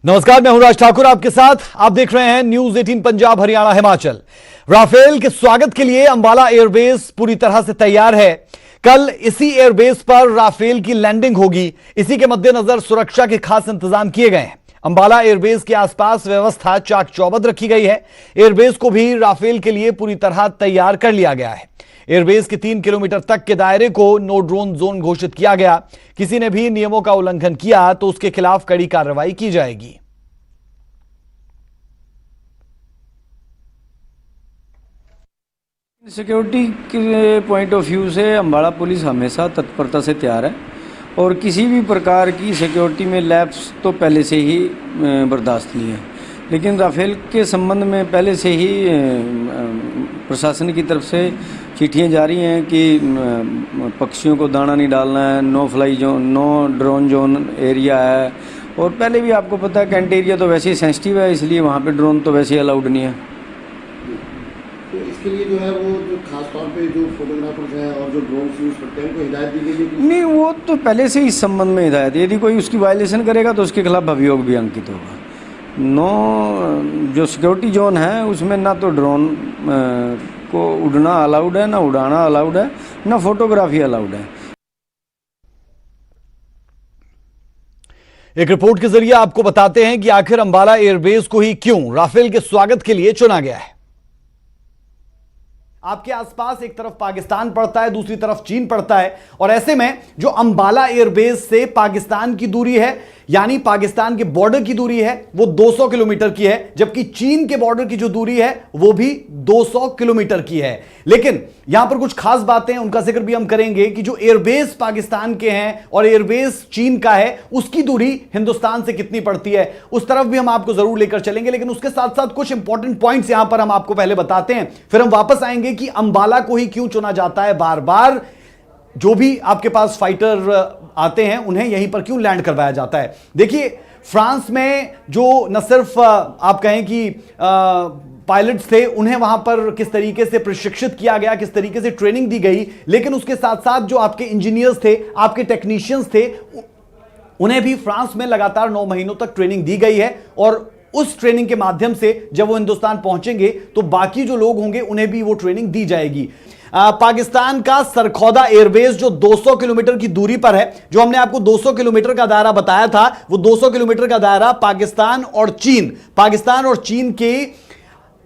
नमस्कार, मैं हूं राज ठाकुर आपके साथ। आप देख रहे हैं न्यूज 18 पंजाब हरियाणा हिमाचल। राफेल के स्वागत के लिए अंबाला एयरबेस पूरी तरह से तैयार है। कल इसी एयरबेस पर राफेल की लैंडिंग होगी। इसी के मद्देनजर सुरक्षा के खास इंतजाम किए गए हैं। अंबाला एयरबेस के आसपास व्यवस्था चाक चौबंद रखी गई है। एयरबेस को भी राफेल के लिए पूरी तरह तैयार कर लिया गया है। एयरबेस के 3 किलोमीटर तक के दायरे को नो ड्रोन जोन घोषित किया गया। किसी ने भी नियमों का उल्लंघन किया तो उसके खिलाफ कड़ी कार्रवाई की जाएगी। सिक्योरिटी के पॉइंट ऑफ व्यू से अंबाला पुलिस हमेशा तत्परता से तैयार है और किसी भी प्रकार की सिक्योरिटी में लैप्स तो पहले से ही बर्दाश्त नहीं है। लेकिन राफेल के संबंध में पहले से ही प्रशासन की तरफ से चिट्ठियाँ जारी हैं कि पक्षियों को दाना नहीं डालना है, no fly zone, no drone zone area है। और पहले भी आपको पता है कैंट एरिया तो वैसे ही सेंसिटिव है, इसलिए वहाँ पे ड्रोन तो वैसे ही अलाउड नहीं है। तो इसके लिए जो है वो जो खास तौर पे जो फोटोग्राफर्स हैं और जो ड्रोन यूज़ करते हैं उनको हिदायत दी गई है? नहीं, वो तो पहले से ही इस संबंध में हिदायत है। यदि कोई उसकी वायलेशन करेगा तो उसके खिलाफ अभियोग भी अंकित होगा। नो जो सिक्योरिटी जोन है उसमें ना तो ड्रोन को उड़ना अलाउड है, ना उड़ाना अलाउड है, ना फोटोग्राफी अलाउड है। एक रिपोर्ट के जरिए आपको बताते हैं कि आखिर अंबाला एयरबेस को ही क्यों राफेल के स्वागत के लिए चुना गया है। आपके आसपास एक तरफ पाकिस्तान पड़ता है, दूसरी तरफ चीन पड़ता है, और ऐसे में जो अंबाला एयरबेस से पाकिस्तान की दूरी है, यानी पाकिस्तान के बॉर्डर की दूरी है, वो 200 किलोमीटर की है, जबकि चीन के बॉर्डर की जो दूरी है वो भी 200 किलोमीटर की है। लेकिन यहां पर कुछ खास बातें हैं, उनका जिक्र भी हम करेंगे कि जो एयरबेस पाकिस्तान के हैं और एयरबेस चीन का है, उसकी दूरी हिंदुस्तान से कितनी पड़ती है, उस तरफ भी हम आपको जरूर लेकर चलेंगे। लेकिन उसके साथ साथ कुछ इंपॉर्टेंट पॉइंट्स यहां पर हम आपको पहले बताते हैं, फिर हम वापस आएंगे कि अंबाला को ही क्यों चुना जाता है। बार बार जो भी आपके पास फाइटर आते हैं उन्हें यहीं पर क्यों लैंड करवाया जाता है। देखिए, फ्रांस में जो न सिर्फ आप कहें कि पायलट्स थे, उन्हें वहां पर किस तरीके से प्रशिक्षित किया गया, किस तरीके से ट्रेनिंग दी गई, लेकिन उसके साथ साथ जो आपके इंजीनियर्स थे, आपके टेक्नीशियंस थे, उन्हें भी फ्रांस में लगातार 9 महीनों तक ट्रेनिंग दी गई है। और उस ट्रेनिंग के माध्यम से जब वो हिंदुस्तान पहुंचेंगे तो बाकी जो लोग होंगे उन्हें भी वो ट्रेनिंग दी जाएगी। पाकिस्तान का सरखौदा एयरबेस जो 200 किलोमीटर की दूरी पर है, जो हमने आपको 200 किलोमीटर का दायरा बताया था, वो 200 किलोमीटर का दायरा पाकिस्तान और चीन के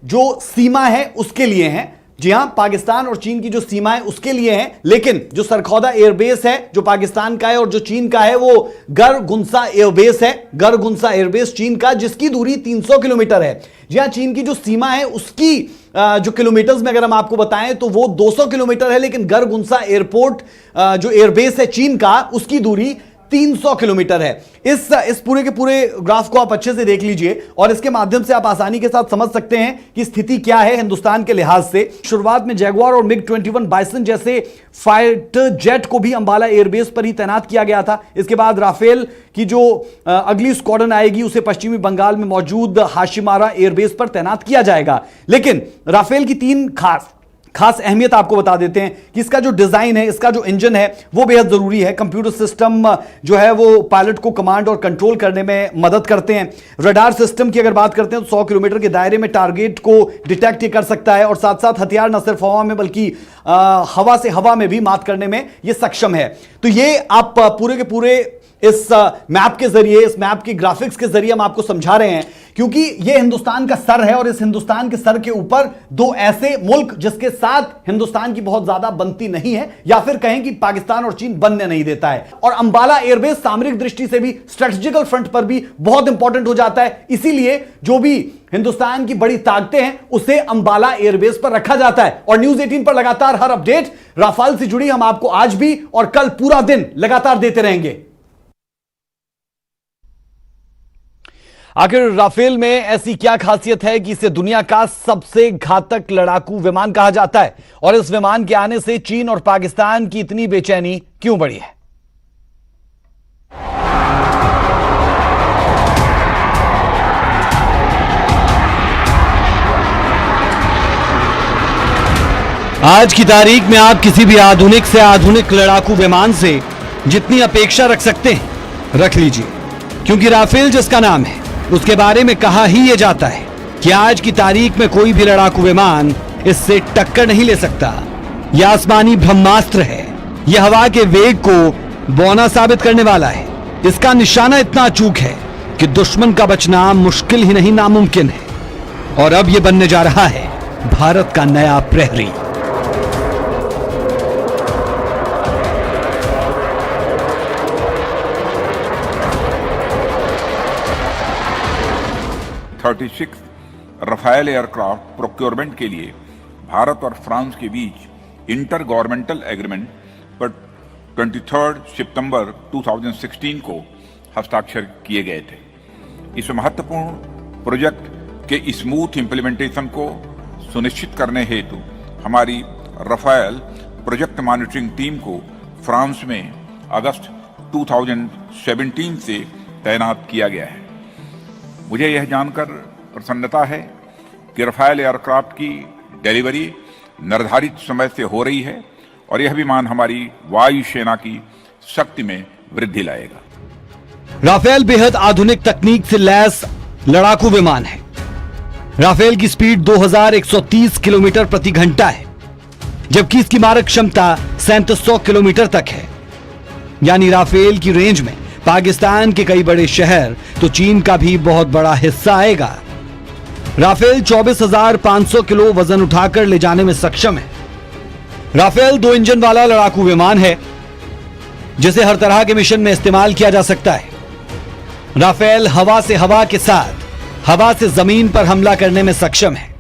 जो सीमा है उसके लिए है। जी हां, पाकिस्तान और चीन की जो सीमा है उसके लिए है। लेकिन जो सरखौदा एयरबेस है जो पाकिस्तान का है और जो चीन का है, वो गरगुंसा एयरबेस है। गरगुंसा एयरबेस चीन का, जिसकी दूरी 300 किलोमीटर है। जी हां, चीन की जो सीमा है उसकी जो किलोमीटर्स में अगर हम आपको बताएं तो वो 200 किलोमीटर है, लेकिन गरगुंसा एयरपोर्ट जो एयरबेस है चीन का, उसकी दूरी 300 किलोमीटर है। इस पूरे के पूरे ग्राफ को आप अच्छे से देख लीजिए और इसके माध्यम से आप आसानी के साथ समझ सकते हैं कि स्थिति क्या है हिंदुस्तान के लिहाज से। शुरुआत में जैगुआर और MiG-21 बाइसन जैसे फाइटर जेट को भी अंबाला एयरबेस पर ही तैनात किया गया था। इसके बाद राफेल की जो अगली स्क्वाड्रन आएगी उसे पश्चिमी बंगाल में मौजूद हाशिमारा एयरबेस पर तैनात किया जाएगा। लेकिन राफेल की 3 खास अहमियत आपको बता देते हैं कि इसका जो डिजाइन है, इसका जो इंजन है, वो बेहद जरूरी है। कंप्यूटर सिस्टम जो है वो पायलट को कमांड और कंट्रोल करने में मदद करते हैं। रडार सिस्टम की अगर बात करते हैं तो 100 किलोमीटर के दायरे में टारगेट को डिटेक्ट कर सकता है और साथ साथ हथियार न सिर्फ हवा में बल्कि हवा से हवा में भी मात करने में यह सक्षम है। तो ये आप पूरे के पूरे इस मैप के जरिए, इस मैप की ग्राफिक्स के जरिए हम आपको समझा रहे हैं, क्योंकि यह हिंदुस्तान का सर है और इस हिंदुस्तान के सर के ऊपर 2 ऐसे मुल्क जिसके साथ हिंदुस्तान की बहुत ज्यादा बनती नहीं है, या फिर कहें कि पाकिस्तान और चीन बनने नहीं देता है। और अंबाला एयरबेस सामरिक दृष्टि से भी, स्ट्रेटेजिकल फ्रंट पर भी बहुत इंपॉर्टेंट हो जाता है। इसीलिए जो भी हिंदुस्तान की बड़ी ताकतें हैं उसे अंबाला एयरबेस पर रखा जाता है। और न्यूज 18 पर लगातार हर अपडेट राफेल से जुड़ी हम आपको आज भी और कल पूरा दिन लगातार देते रहेंगे। आखिर राफेल में ऐसी क्या खासियत है कि इसे दुनिया का सबसे घातक लड़ाकू विमान कहा जाता है, और इस विमान के आने से चीन और पाकिस्तान की इतनी बेचैनी क्यों बढ़ी है? आज की तारीख में आप किसी भी आधुनिक से आधुनिक लड़ाकू विमान से जितनी अपेक्षा रख सकते हैं रख लीजिए, क्योंकि राफेल जिसका नाम है उसके बारे में कहा ही यह जाता है कि आज की तारीख में कोई भी लड़ाकू विमान इससे टक्कर नहीं ले सकता। यह आसमानी ब्रह्मास्त्र है। यह हवा के वेग को बौना साबित करने वाला है। इसका निशाना इतना अचूक है कि दुश्मन का बचना मुश्किल ही नहीं नामुमकिन है। और अब यह बनने जा रहा है भारत का नया प्रहरी। रफाल एयरक्राफ्ट प्रोक्योरमेंट के लिए भारत और फ्रांस के बीच इंटर गवर्नमेंटल एग्रीमेंट पर 23 सितंबर 2016 को हस्ताक्षर किए गए थे। इस महत्वपूर्ण प्रोजेक्ट के स्मूथ इंप्लीमेंटेशन को सुनिश्चित करने हेतु हमारी रफाल प्रोजेक्ट मॉनिटरिंग टीम को फ्रांस में अगस्त 2017 से तैनात किया गया है। मुझे यह जानकर प्रसन्नता है कि रफाल एयरक्राफ्ट की डिलीवरी निर्धारित समय से हो रही है और यह विमान हमारी वायुसेना की शक्ति में वृद्धि लाएगा। राफेल बेहद आधुनिक तकनीक से लैस लड़ाकू विमान है। राफेल की स्पीड 2130 किलोमीटर प्रति घंटा है, जबकि इसकी मारक क्षमता 3700 किलोमीटर तक है। यानी राफेल की रेंज में पाकिस्तान के कई बड़े शहर तो चीन का भी बहुत बड़ा हिस्सा आएगा। राफेल 24,500 किलो वजन उठाकर ले जाने में सक्षम है। राफेल 2 इंजन वाला लड़ाकू विमान है जिसे हर तरह के मिशन में इस्तेमाल किया जा सकता है। राफेल हवा से हवा के साथ हवा से जमीन पर हमला करने में सक्षम है।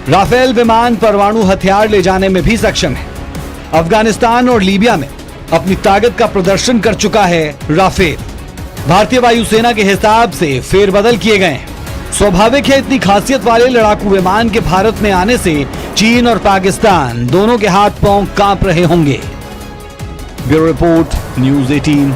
राफेल विमान परमाणु हथियार ले जाने में भी सक्षम है। अफगानिस्तान और लीबिया में अपनी ताकत का प्रदर्शन कर चुका है राफेल। भारतीय वायुसेना के हिसाब से फेरबदल किए गए हैं। स्वाभाविक है इतनी खासियत वाले लड़ाकू विमान के भारत में आने से चीन और पाकिस्तान दोनों के हाथ पांव कांप रहे होंगे। Bureau report, news 18।